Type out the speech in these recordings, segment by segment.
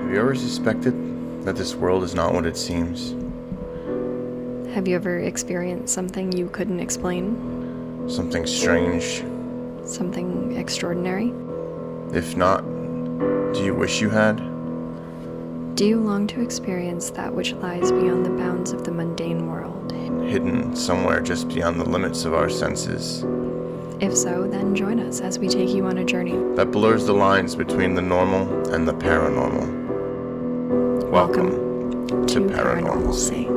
Have you ever suspected that this world is not what it seems? Have you ever experienced something you couldn't explain? Something strange? Something extraordinary? If not, do you wish you had? Do you long to experience that which lies beyond the bounds of the mundane world? Hidden somewhere just beyond the limits of our senses, If so, then join us as we take you on a journey. that blurs the lines between the normal and the paranormal. Welcome to Paranormalcy.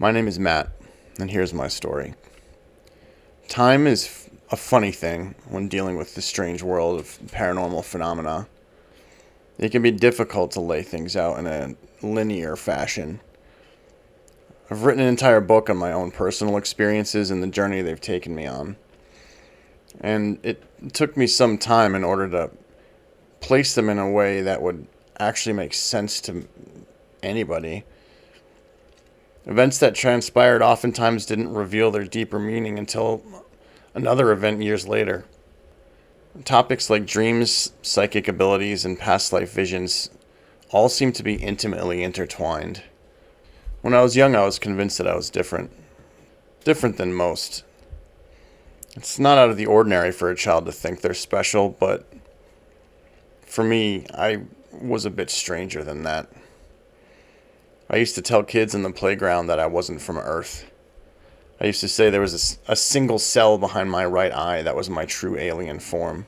My name is Matt, and here's my story. Time is a funny thing when dealing with the strange world of paranormal phenomena. It can be difficult to lay things out in a linear fashion. I've written an entire book on my own personal experiences and the journey they've taken me on. And it took me some time in order to place them in a way that would actually make sense to anybody. Events that transpired oftentimes didn't reveal their deeper meaning until another event years later. Topics like dreams, psychic abilities, and past life visions all seem to be intimately intertwined. When I was young, I was convinced that I was different. Different than most. It's not out of the ordinary for a child to think they're special, but for me, I was a bit stranger than that. I used to tell kids in the playground that I wasn't from Earth. I used to say there was a single cell behind my right eye that was my true alien form.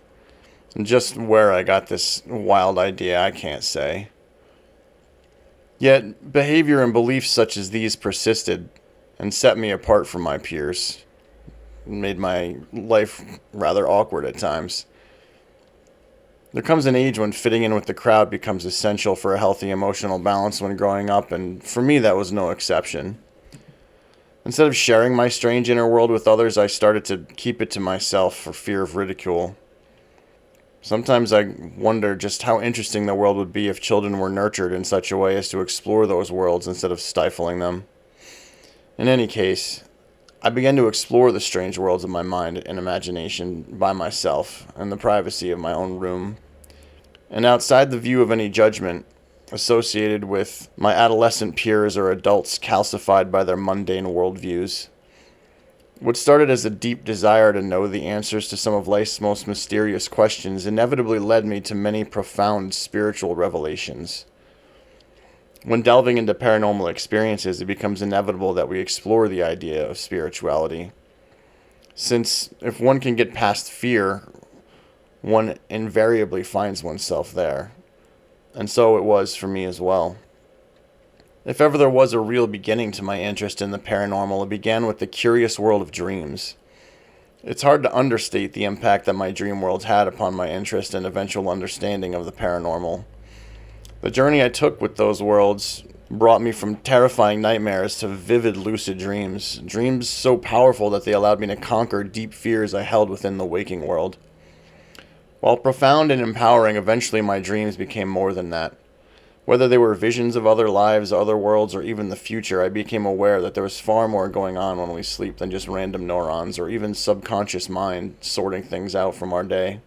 And just where I got this wild idea, I can't say. Yet, behavior and beliefs such as these persisted and set me apart from my peers. It made my life rather awkward at times. There comes an age when fitting in with the crowd becomes essential for a healthy emotional balance when growing up, and for me that was no exception. Instead of sharing my strange inner world with others, I started to keep it to myself for fear of ridicule. Sometimes I wonder just how interesting the world would be if children were nurtured in such a way as to explore those worlds instead of stifling them. In any case, I began to explore the strange worlds of my mind and imagination by myself in the privacy of my own room, and outside the view of any judgment associated with my adolescent peers or adults calcified by their mundane worldviews. What started as a deep desire to know the answers to some of life's most mysterious questions inevitably led me to many profound spiritual revelations. When delving into paranormal experiences, it becomes inevitable that we explore the idea of spirituality. Since if one can get past fear, one invariably finds oneself there. And so it was for me as well. If ever there was a real beginning to my interest in the paranormal, it began with the curious world of dreams. It's hard to understate the impact that my dream world had upon my interest and eventual understanding of the paranormal. The journey I took with those worlds brought me from terrifying nightmares to vivid lucid dreams. Dreams so powerful that they allowed me to conquer deep fears I held within the waking world. While profound and empowering, eventually my dreams became more than that. Whether they were visions of other lives, other worlds, or even the future, I became aware that there was far more going on when we sleep than just random neurons or even subconscious mind sorting things out from our day.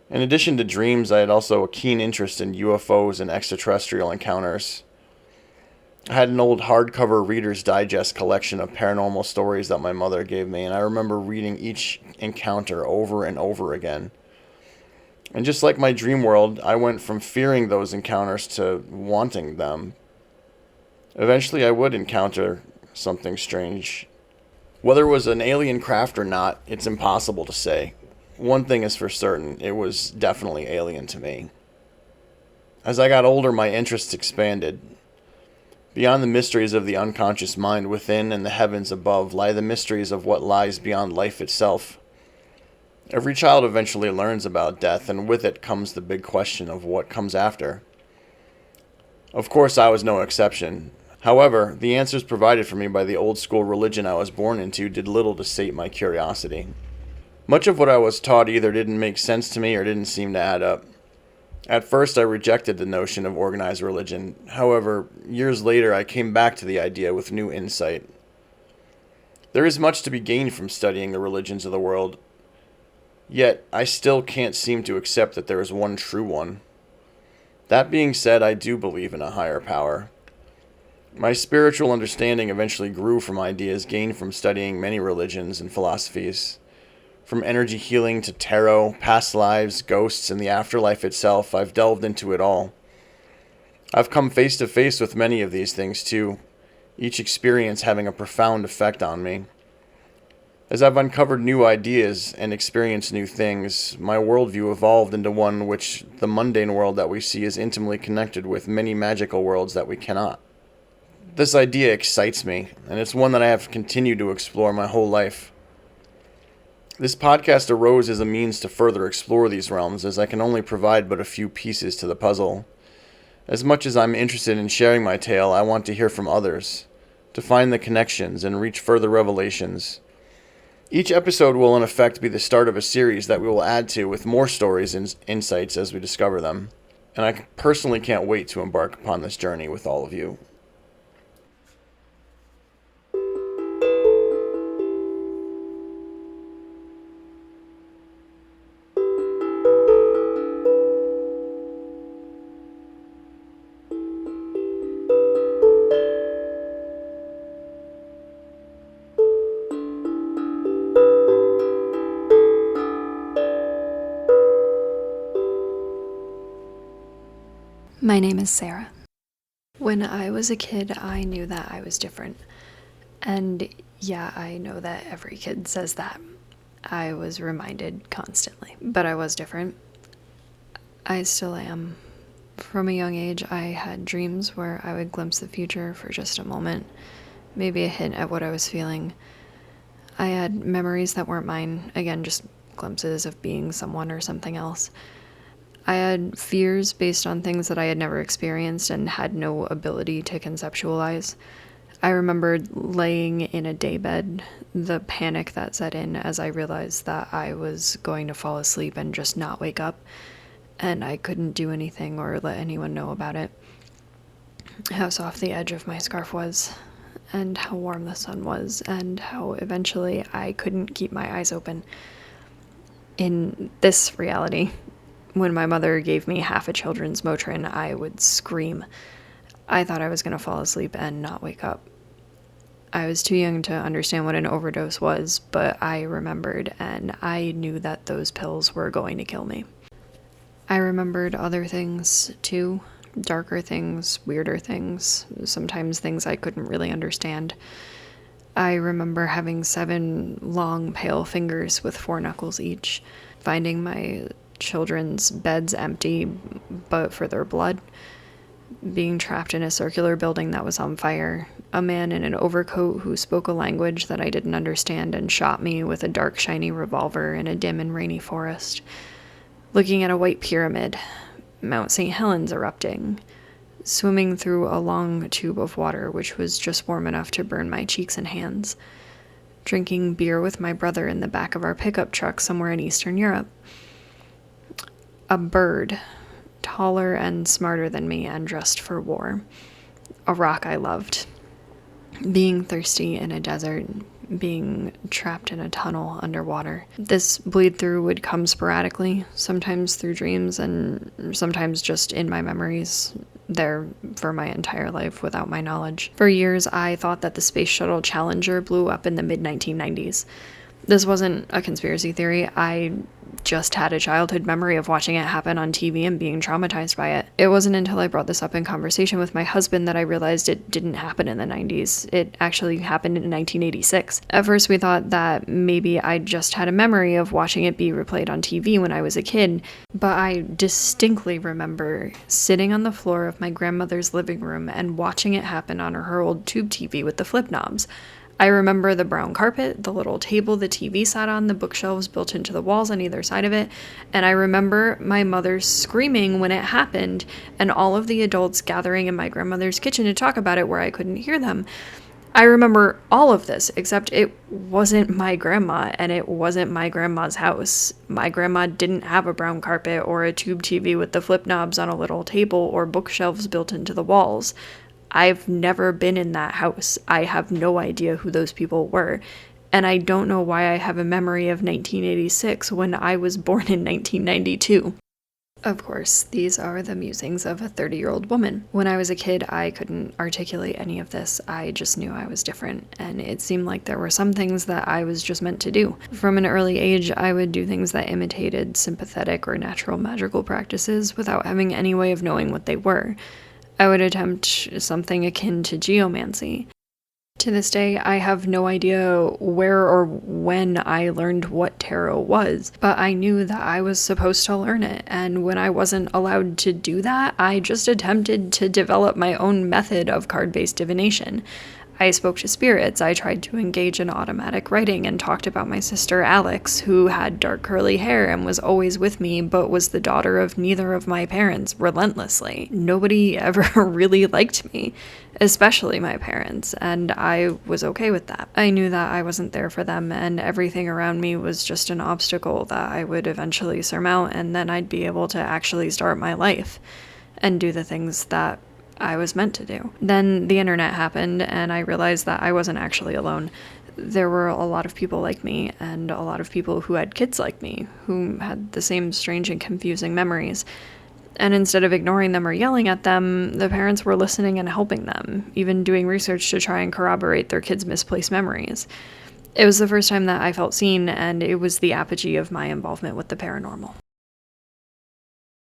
In addition to dreams, I had also a keen interest in UFOs and extraterrestrial encounters. I had an old hardcover Reader's Digest collection of paranormal stories that my mother gave me, and I remember reading each encounter over and over again. And just like my dream world, I went from fearing those encounters to wanting them. Eventually, I would encounter something strange. Whether it was an alien craft or not, it's impossible to say. One thing is for certain, it was definitely alien to me. As I got older, my interests expanded. Beyond the mysteries of the unconscious mind within and the heavens above lie the mysteries of what lies beyond life itself. Every child eventually learns about death, and with it comes the big question of what comes after. Of course, I was no exception. However, the answers provided for me by the old school religion I was born into did little to sate my curiosity. Much of what I was taught either didn't make sense to me or didn't seem to add up. At first, I rejected the notion of organized religion. However, years later, I came back to the idea with new insight. There is much to be gained from studying the religions of the world, yet I still can't seem to accept that there is one true one. That being said, I do believe in a higher power. My spiritual understanding eventually grew from ideas gained from studying many religions and philosophies. From energy healing to tarot, past lives, ghosts, and the afterlife itself, I've delved into it all. I've come face to face with many of these things too, each experience having a profound effect on me. As I've uncovered new ideas and experienced new things, my worldview evolved into one which the mundane world that we see is intimately connected with many magical worlds that we cannot. This idea excites me, and it's one that I have continued to explore my whole life. This podcast arose as a means to further explore these realms, as I can only provide but a few pieces to the puzzle. As much as I'm interested in sharing my tale, I want to hear from others, to find the connections and reach further revelations. Each episode will in effect be the start of a series that we will add to with more stories and insights as we discover them, and I personally can't wait to embark upon this journey with all of you. My name is Sarah. When I was a kid, I knew that I was different. And yeah, I know that every kid says that. I was reminded constantly, but I was different. I still am. From a young age, I had dreams where I would glimpse the future for just a moment, maybe a hint at what I was feeling. I had memories that weren't mine, again, just glimpses of being someone or something else. I had fears based on things that I had never experienced and had no ability to conceptualize. I remembered laying in a daybed, the panic that set in as I realized that I was going to fall asleep and just not wake up, and I couldn't do anything or let anyone know about it. How soft the edge of my scarf was, and how warm the sun was, and how eventually I couldn't keep my eyes open. In this reality, when my mother gave me half a children's Motrin, I would scream. I thought I was going to fall asleep and not wake up. I was too young to understand what an overdose was, but I remembered, and I knew that those pills were going to kill me. I remembered other things, too. Darker things, weirder things, sometimes things I couldn't really understand. I remember having 7 long, pale fingers with 4 knuckles each, finding my children's beds empty, but for their blood, being trapped in a circular building that was on fire, a man in an overcoat who spoke a language that I didn't understand and shot me with a dark, shiny revolver in a dim and rainy forest, looking at a white pyramid, Mount St. Helens erupting, swimming through a long tube of water which was just warm enough to burn my cheeks and hands, drinking beer with my brother in the back of our pickup truck somewhere in Eastern Europe. A bird, taller and smarter than me and dressed for war. A rock I loved. Being thirsty in a desert, being trapped in a tunnel underwater. This bleed through would come sporadically, sometimes through dreams and sometimes just in my memories, there for my entire life without my knowledge. For years, I thought that the Space Shuttle Challenger blew up in the mid-1990s. This wasn't a conspiracy theory. I just had a childhood memory of watching it happen on TV and being traumatized by it. It wasn't until I brought this up in conversation with my husband that I realized it didn't happen in the 90s. It actually happened in 1986. At first we thought that maybe I just had a memory of watching it be replayed on TV when I was a kid, but I distinctly remember sitting on the floor of my grandmother's living room and watching it happen on her old tube TV with the flip knobs. I remember the brown carpet, the little table the TV sat on, the bookshelves built into the walls on either side of it, and I remember my mother screaming when it happened, and all of the adults gathering in my grandmother's kitchen to talk about it where I couldn't hear them. I remember all of this, except it wasn't my grandma, and it wasn't my grandma's house. My grandma didn't have a brown carpet or a tube TV with the flip knobs on a little table or bookshelves built into the walls. I've never been in that house. I have no idea who those people were. And I don't know why I have a memory of 1986 when I was born in 1992. Of course, these are the musings of a 30-year-old woman. When I was a kid, I couldn't articulate any of this. I just knew I was different, and it seemed like there were some things that I was just meant to do. From an early age, I would do things that imitated sympathetic or natural magical practices without having any way of knowing what they were. I would attempt something akin to geomancy. To this day, I have no idea where or when I learned what tarot was, but I knew that I was supposed to learn it, and when I wasn't allowed to do that, I just attempted to develop my own method of card-based divination. I spoke to spirits, I tried to engage in automatic writing, and talked about my sister Alex, who had dark curly hair and was always with me, but was the daughter of neither of my parents, relentlessly. Nobody ever really liked me, especially my parents, and I was okay with that. I knew that I wasn't there for them, and everything around me was just an obstacle that I would eventually surmount, and then I'd be able to actually start my life and do the things that I was meant to do. Then the internet happened, and I realized that I wasn't actually alone. There were a lot of people like me, and a lot of people who had kids like me, who had the same strange and confusing memories. And instead of ignoring them or yelling at them, the parents were listening and helping them, even doing research to try and corroborate their kids' misplaced memories. It was the first time that I felt seen, and it was the apogee of my involvement with the paranormal.